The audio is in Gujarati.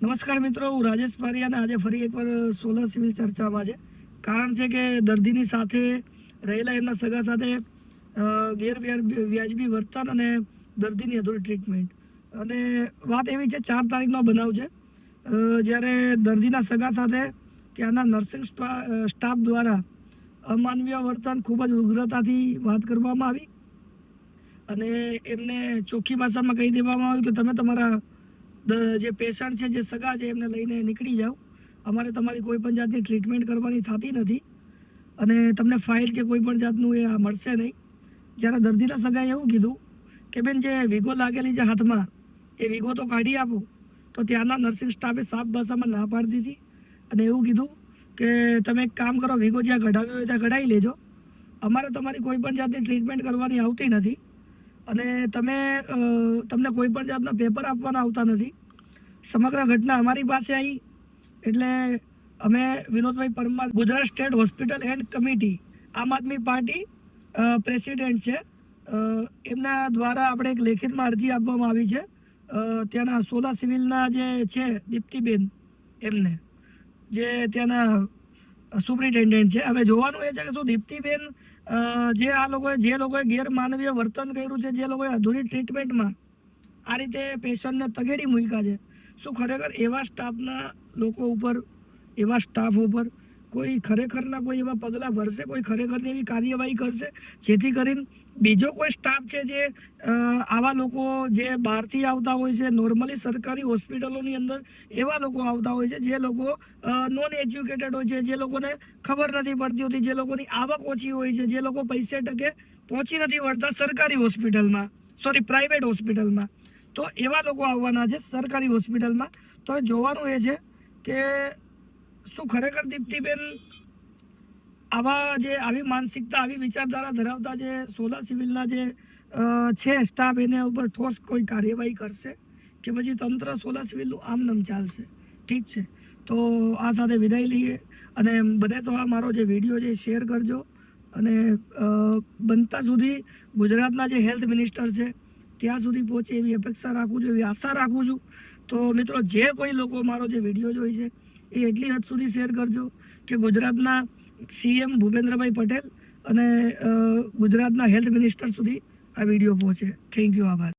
નમસ્કાર મિત્રો, હું રાજેશ પારિયા અને આજે ફરી એકવાર સોલા સિવિલ ચર્ચામાં છે. કારણ છે કે દર્દીની સાથે રહેલા એમના સગા સાથે ગેરવ્યાજબી વર્તન અને દર્દીની અધૂરી ટ્રીટમેન્ટ. અને વાત એવી છે, 4 તારીખનો બનાવ છે, જ્યારે દર્દીના સગા સાથે ત્યાંના નર્સિંગ સ્ટાફ દ્વારા અમાનવીય વર્તન ખૂબ જ ઉગ્રતાથી વાત કરવામાં આવી અને એમને ચોખ્ખી ભાષામાં કહી દેવામાં આવ્યું કે તમે તમારા જે પેશન્ટ છે, જે સગા છે, એમને લઈને નીકળી જાઓ. અમારે તમારી કોઈ પણ જાતની ટ્રીટમેન્ટ કરવાની થતી નથી અને તમને ફાઇલ કે કોઈ પણ જાતનું એ મળશે નહીં. જ્યારે દર્દીના સગાએ એવું કીધું કે બેન, જે વિગો લાગેલી છે હાથમાં, એ વિગો તો કાઢી આપો. તો ત્યાંના નર્સિંગ સ્ટાફે સાફ ભાષામાં ના પાડી દીધી અને એવું કીધું કે તમે એક કામ કરો, વિગો જ્યાં કઢાવ્યો હોય ત્યાં કઢાવી લેજો. અમારે તમારી કોઈ પણ જાતની ટ્રીટમેન્ટ કરવાની આવતી નથી અને તમને કોઈ પણ જાતના પેપર આપવાના આવતા નથી. સમગ્ર ઘટના અમારી પાસે આવી એટલે અમે Vinodbhai Parmar, Gujarat state hospital and committee, આમ આદમી પાર્ટી પ્રેસિડેન્ટ છે, એમના દ્વારા આપણે એક લેખિતમાં અરજી આપવામાં આવી છે ત્યાંના સોલા સિવિલના જે છે દીપ્તિબેન, એમને, જે ત્યાંના સુપ્રિન્ટેન્ડન્ટ છે. હવે જોવાનું એ છે કે શું દીપ્તિબેન જે લોકોએ ગેરમાનવીય વર્તન કર્યું છે, જે લોકોએ અધૂરી ટ્રીટમેન્ટમાં આ રીતે પેશન્ટને તગેડી મૂક્યા છે, શું ખરેખર એવા સ્ટાફ ઉપર કોઈ ખરેખરના કોઈ એવા પગલાં ભરશે, કોઈ ખરેખરની એવી કાર્યવાહી કરશે જેથી કરીને બીજો કોઈ સ્ટાફ છે જે આવા લોકો જે બહારથી આવતા હોય છે, નોર્મલી સરકારી હોસ્પિટલોની અંદર એવા લોકો આવતા હોય છે જે લોકો નોન એજ્યુકેટેડ હોય છે, જે લોકોને ખબર નથી પડતી હોતી, જે લોકોની આવક ઓછી હોય છે, જે લોકો પૈસે ટકે પહોંચી નથી વળતા સરકારી હોસ્પિટલમાં, પ્રાઇવેટ હોસ્પિટલમાં, તો એવા લોકો આવવાના છે સરકારી હોસ્પિટલમાં. તો જોવાનું એ છે કે શું ખરેખર દીપ્તિબેન આવી માનસિકતા, આવી વિચારધારા ધરાવતા જે સોલા સિવિલના જે છે સ્ટાફ, એને ઉપર ઠોસ કોઈ કાર્યવાહી કરશે કે પછી તંત્ર સોલા સિવિલનું આમનામ ચાલશે? ઠીક છે, તો આ સાથે વિદાય લઈએ અને બને તો આ મારો જે વિડીયો છે શેર કરજો અને બનતા સુધી ગુજરાતના જે હેલ્થ મિનિસ્ટર છે ત્યાં સુધી પહોંચે એવી અપેક્ષા રાખું છું, એવી આશા રાખું છું. તો મિત્રો, જે કોઈ લોકો મારો જે વિડીયો જોઈ છે એ એટલી હદ સુધી શેર કરજો કે ગુજરાતના સીએમ ભૂપેન્દ્રભાઈ પટેલ અને ગુજરાતના હેલ્થ મિનિસ્ટર સુધી આ વિડીયો પહોંચે. થેન્ક યુ, આભાર.